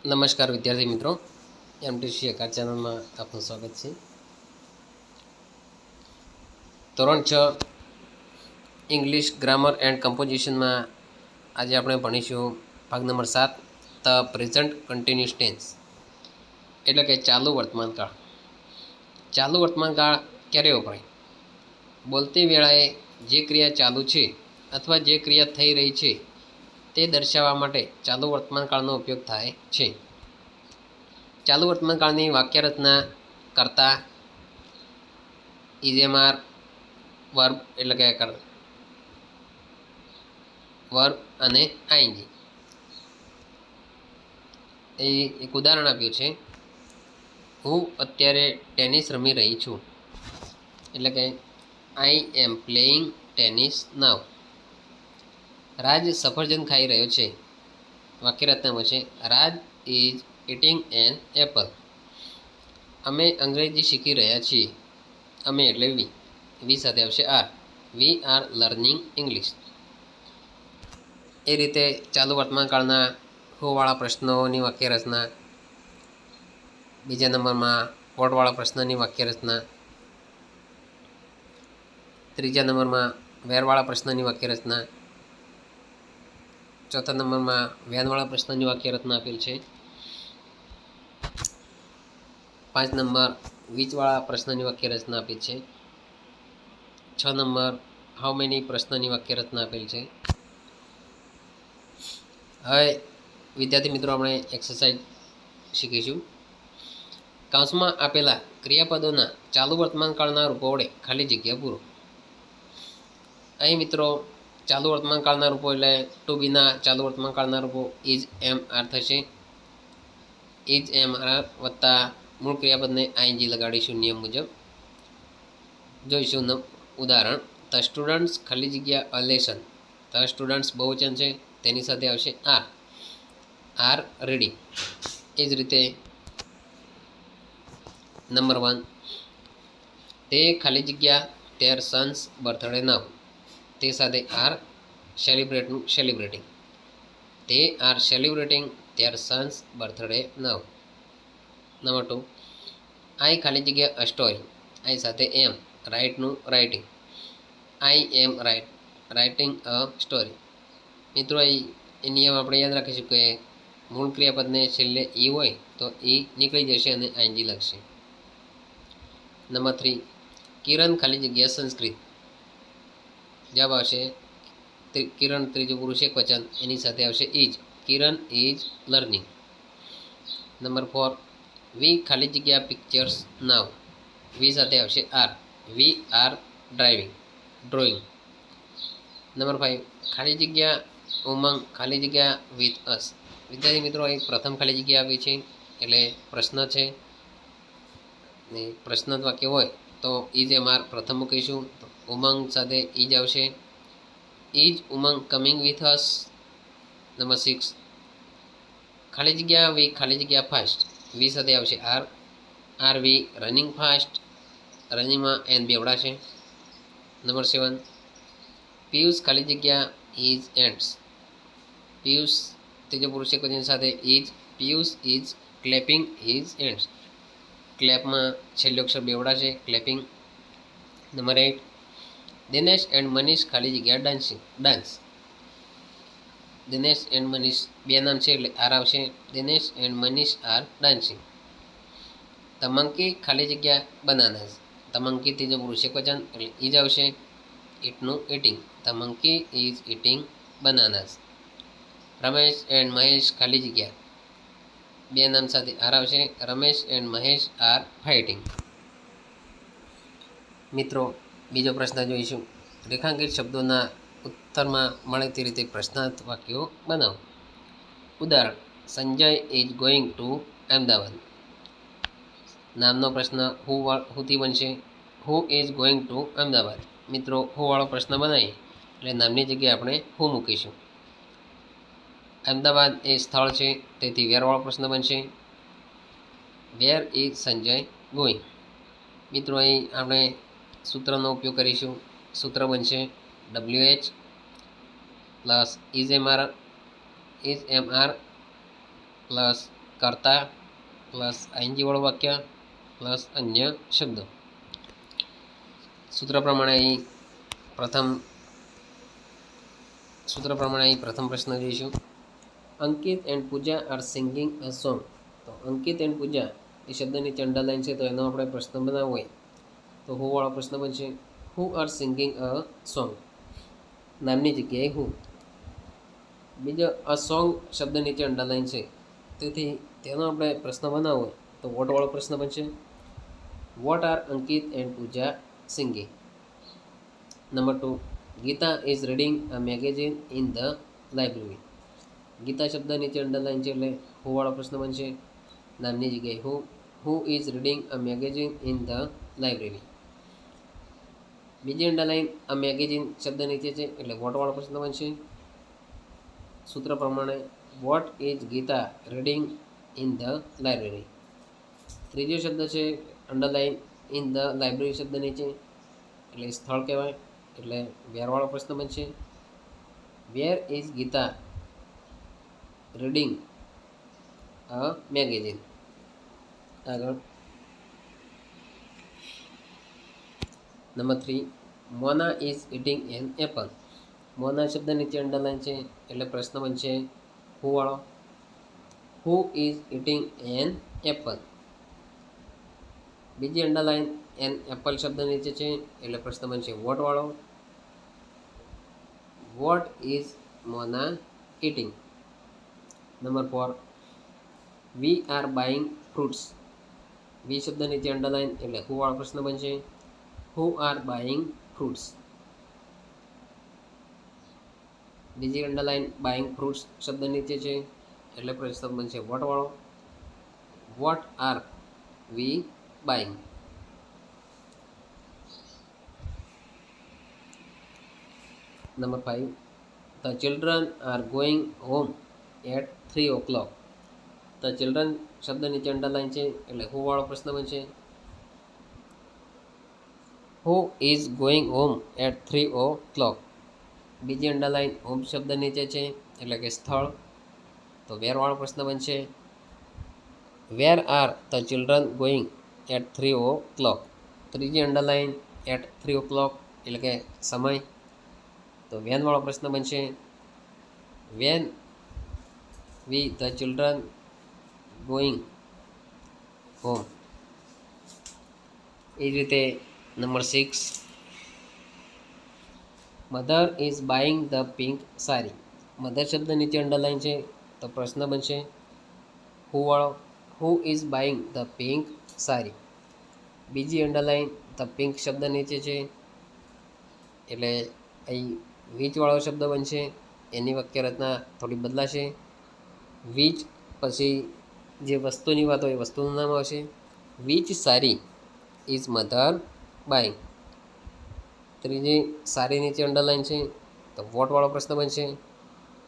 નમસ્કાર વિદ્યાર્થી મિત્રો, એમટીસી એકાદ ચેનલમાં આપનું સ્વાગત છે. ધોરણ 6 ઇંગ્લિશ ગ્રામર એન્ડ કમ્પોઝિશનમાં આજે આપણે ભણીશું ભાગ number 7 the present continuous tense, એટલે કે ચાલુ વર્તમાનકાળ. ચાલુ વર્તમાનકાળ ક્યારે વપરાય? બોલતી વેળાએ જે ક્રિયા ચાલુ છે અથવા જે ક્રિયા થઈ રહી છે તે દર્શાવવા માટે ચાલુ વર્તમાનકાળનો ઉપયોગ થાય છે. ચાલુ વર્તમાનકાળની વાક્યરચના કરતા ઇઝેમાર વર્બ એટલે કે વર્બ અને આઈએનજી. એ એક ઉદાહરણ આપ્યું છે, હું અત્યારે ટેનિસ રમી રહી છું, એટલે કે આઈ એમ પ્લેઇંગ ટેનિસ નાવ. રાજ સફરજન ખાઈ રહ્યો છે. વાક્યરચનામાં છે રાજ ઇઝ ઇટિંગ એન એપલ. અમે અંગ્રેજી શીખી રહ્યા છીએ. અમે એટલે વી સાથે આવશે are. We are learning English. એ રીતે ચાલુ વર્તમાનકાળના હુવાળા પ્રશ્નોની વાક્યરચના, બીજા નંબરમાં વોટવાળા પ્રશ્નની વાક્યરચના, ત્રીજા નંબરમાં વેરવાળા પ્રશ્નની વાક્યરચના, ચોથા નંબરમાં વેનવાળા પ્રશ્નની વાક્યરચના આપેલ છે. 5 નંબર વીચવાળા પ્રશ્નની વાક્યરચના આપેલ છે. 6 નંબર હાઉ મેની પ્રશ્નની વાક્યરચના આપેલ છે. હવે વિદ્યાર્થી મિત્રો, આપણે એક્સરસાઇઝ શીખીશું. કૌંસમાં આપેલા ક્રિયાપદોના ચાલુ વર્તમાનકાળના રૂપો વડે ખાલી જગ્યા પૂરો. અહીં મિત્રો ચાલુ વર્તમાનકાળના રૂપો એટલે ટુ બીના ચાલુ વર્તમાનકાળના રૂપો ઇઝ એમ આર થશે. ઇઝ એમ આર વત્તા મૂળ ક્રિયાપદને આઈએનજી લગાડીશું નિયમ મુજબ. જોઈશું ઉદાહરણ. ધ સ્ટુડન્ટ્સ ખાલી જગ્યા અ લેસન. ધ સ્ટુડન્ટ્સ બહુવચન છે, તેની સાથે આવશે આર. R reading. એ જ રીતે નંબર 1, તે ખાલી જગ્યા ધેર સન્સ બર્થડે નાવ. તે સાથે આર સેલિબ્રેટિંગ. તે are celebrating their sons birthday now. Number 2, I ખાલી જગ્યા અ સ્ટોરી. આઈ સાથે એમ રાઇટનું writing. I am writing a story. મિત્રો, એ નિયમ આપણે યાદ રાખીશું કે મૂળ ક્રિયાપદને છેલ્લે ઈ હોય તો ઈ નીકળી જશે અને આઈએનજી લાગશે. નંબર 3, કિરણ ખાલી જગ્યા સંસ્કૃત. જવાબ આવશે કિરણ ત્રીજું પુરુષ એકવચન, એની સાથે આવશે is. Kiran is learning. Number 4, we ખાલી જગ્યા પિક્ચર્સ નાવ. વી સાથે આવશે are. We are drawing. Number 5, ખાલી જગ્યા ઉમંગ ખાલી જગ્યા વિથ અસ. વિદ્યાર્થી મિત્રો, એક પ્રથમ ખાલી જગ્યા આપી છે એટલે પ્રશ્ન છે, ને પ્રશ્ન વાક્ય હોય તો ઇઝ એમ આર પ્રથમ મૂકીશું. ઉમંગ સાથે ઇઝ આવશે. Is Umang coming with us. Number 6, ખાલી જગ્યા વી ખાલી જગ્યા ફાસ્ટ. વી સાથે આવશે are. Are we running fast. રનિંગમાં એન બેવડાશે. નંબર 7, પિયુષ ખાલી જગ્યા ઇઝ એન્ડ્સ. પિયુષ ત્રીજો પુરુષ એકવચન સાથે is. Piyush is clapping his hands. ક્લેપમાં છેલ્લો અક્ષર બેવડાશે, clapping. Number 8, Dinesh and Manish ખાલી જગ્યા ડાન્સ. દિનેશ એન્ડ મનીષ બે નામ છે એટલે આર આવશે. Dinesh and Manish are dancing. The monkey ખાલી જગ્યા બનાનાસ. ધ મંકી ત્રીજો પુરુષ એકવચન એટલે ઇઝ આવશે. ઇટનું eating. The monkey is eating bananas. Ramesh and Mahesh ખાલી જગ્યા બે નામ સાથે આર આવશે. Ramesh and Mahesh are fighting. મિત્રો, બીજો પ્રશ્ન જોઈશું. રેખાંકિત શબ્દોના ઉત્તરમાં મળે તે રીતે પ્રશ્નાર્થ વાક્યો બનાવો. ઉદાહરણ. Sanjay is going to Ahmedabad. નામનો પ્રશ્ન હુથી બનશે. Who is going to Ahmedabad. મિત્રો, હુવાળો પ્રશ્ન બનાવીએ એટલે નામની જગ્યાએ આપણે હુ મૂકીશું. અમદાવાદ એ સ્થળ છે, તેથી વેરવાળો પ્રશ્ન બનશે. Where is Sanjay going. મિત્રો, અહીં આપણે સૂત્રનો ઉપયોગ કરીશું. સૂત્ર બનશે WH plus is am are plus કર્તા પ્લસ આઈએનજી વાળું વાક્ય પ્લસ અન્ય શબ્દ. સૂત્ર પ્રમાણે અહીં પ્રથમ પ્રશ્ન જોઈશું. Ankit and Puja are singing a song. તો અંકિત એન્ડ પૂજા એ શબ્દની અંડરલાઈન છે, તો એનો આપણે પ્રશ્ન બનાવવો હોય તો હુ વાળો પ્રશ્ન બનશે. Who R singing a song, નામની જગ્યાએ હુ. બીજો અ સોંગ શબ્દ નીચે અંડરલાઈન છે, તેથી તેનો આપણે પ્રશ્ન બનાવવો હોય તો વોટ વાળો પ્રશ્ન બનશે. What are Ankit and Puja singing. Number 2, Gita is reading a magazine in the library. Gita શબ્દ નીચે અંડરલાઈન છે, એટલે હુ વાળો પ્રશ્ન બનશે. નામની જગ્યાએ who is reading a magazine in the library. બીજી અંડરલાઈન અ મેગેઝિન શબ્દ નીચે છે, એટલે વોટ વાળો પ્રશ્ન બનશે. સૂત્ર પ્રમાણે what is Gita reading in the library. ત્રીજો શબ્દ છે અંડરલાઈન ઇન ધ લાઇબ્રેરી શબ્દ નીચે, એટલે સ્થળ કહેવાય, એટલે વેર વાળો પ્રશ્ન બનશે. Where is Gita reading a magazine. આગળ number 3, Mona is eating an apple. Mona શબ્દ નીચે અંડરલાઈન છે, એટલે પ્રશ્ન બનશે હુ વાળો. Who is eating an apple. બીજી અંડરલાઈન એન એપલ શબ્દ નીચે છે, એટલે પ્રશ્ન બનશે વોટ વાળો. What is Mona eating. Number 4, we are buying fruits. We શબ્દ નીચે અંડરલાઈન, એટલે હુ વાળો પ્રશ્ન બનશે. Who are buying fruits. બીજી અંડરલાઈન બાઇંગ ફ્રૂટ્સ શબ્દ નીચે છે, એટલે પ્રશ્ન બનશે વોટ વાળો. What are we buying. Number 5, the children are going home at 3 o'clock. The children શબ્દ નીચે અંડરલાઈન છે, એટલે હુ વાળો પ્રશ્ન બનશે. Who is going home at 3 o'clock. બીજી અંડરલાઈન હોમ શબ્દ નીચે છે, એટલે કે સ્થળ, તો વેર વાળો પ્રશ્ન બનશે. Where are the children going at 3 o'clock. ત્રીજી અંડરલાઈન એટ 3 o'clock, એટલે કે સમય, તો વેન વાળો પ્રશ્ન બનશે. When we the children going home. એ જ રીતે number 6, mother is buying the pink sari. Mother શબ્દ નીચે અંડરલાઈન છે, તો પ્રશ્ન બનશે હુ વાળો. Who is buying the pink sari. બીજી અંડરલાઈન ધ પિંક શબ્દ નીચે છે, એટલે અહીં વીચ વાળો શબ્દ બનશે. એની વાક્ય રચના થોડી બદલાશે. વીચ પછી જે વસ્તુની વાત હોય એ વસ્તુનું નામ આવશે. વીચ સારી ઇઝ મધર બાઇંગ. ત્રીજી સારી નીચે અંડરલાઈન છે, તો વોટ વાળો પ્રશ્ન બનશે.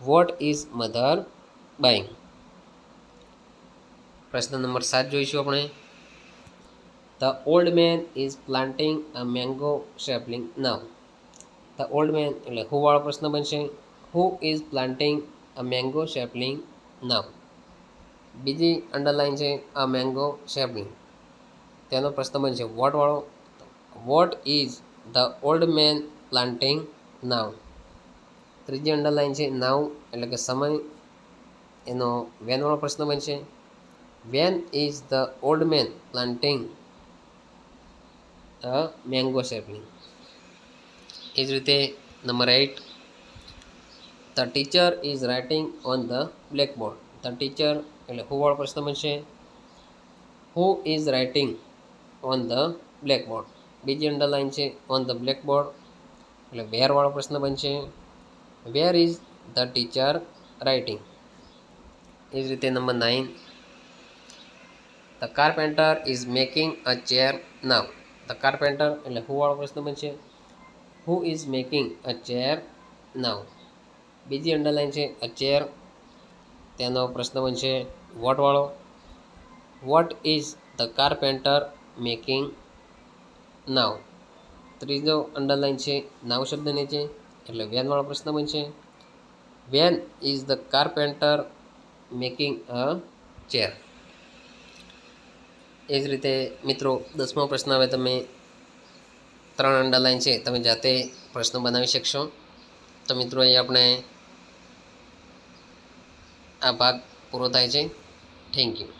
What is mother buying. પ્રશ્ન નંબર 7 જોઈશું આપણે. The old man is planting a mango sapling now. The old man એટલે હુ વાળો પ્રશ્ન બનશે. Who is planting a mango sapling now. બીજી અંડરલાઈન છે અ મેંગો સેપલિંગ, તેનો પ્રશ્ન બનશે વોટ વાળો. What is the old man planting now. ત્રીજી અંડરલાઈન છે નાવ, એટલે કે સમય, એનો વેન વાળો પ્રશ્ન બનશે. When is the old man planting a mango sapling. એ જ રીતે number 8, the teacher is writing on the blackboard. The teacher એટલે હુ વાળો પ્રશ્ન બનશે. Who is writing on the blackboard. બીજી અંડરલાઈન છે ઓન ધ બ્લેકબોર્ડ, એટલે વેર વાળો પ્રશ્ન બનશે. Where is the teacher writing. એ જ રીતે number 9, the carpenter is making a chair now. The carpenter એટલે હુ વાળો પ્રશ્ન બનશે. Who is making a chair now. બીજી અંડરલાઈન છે અ ચેર, તેનો પ્રશ્ન બનશે વોટ વાળો. What is the carpenter making now. ત્રીજો અંડરલાઈન છે નાવ શબ્દ નીચે, એટલે વેન વાળો પ્રશ્ન બનશે. When is the carpenter making a chair. એ જ રીતે મિત્રો 10મો પ્રશ્ન હવે તમે 3 અંડરલાઈન છે તમે જાતે પ્રશ્ન બનાવી શકશો. તો મિત્રો અહીં આપણે આ ભાગ પૂરો થાય છે. Thank you.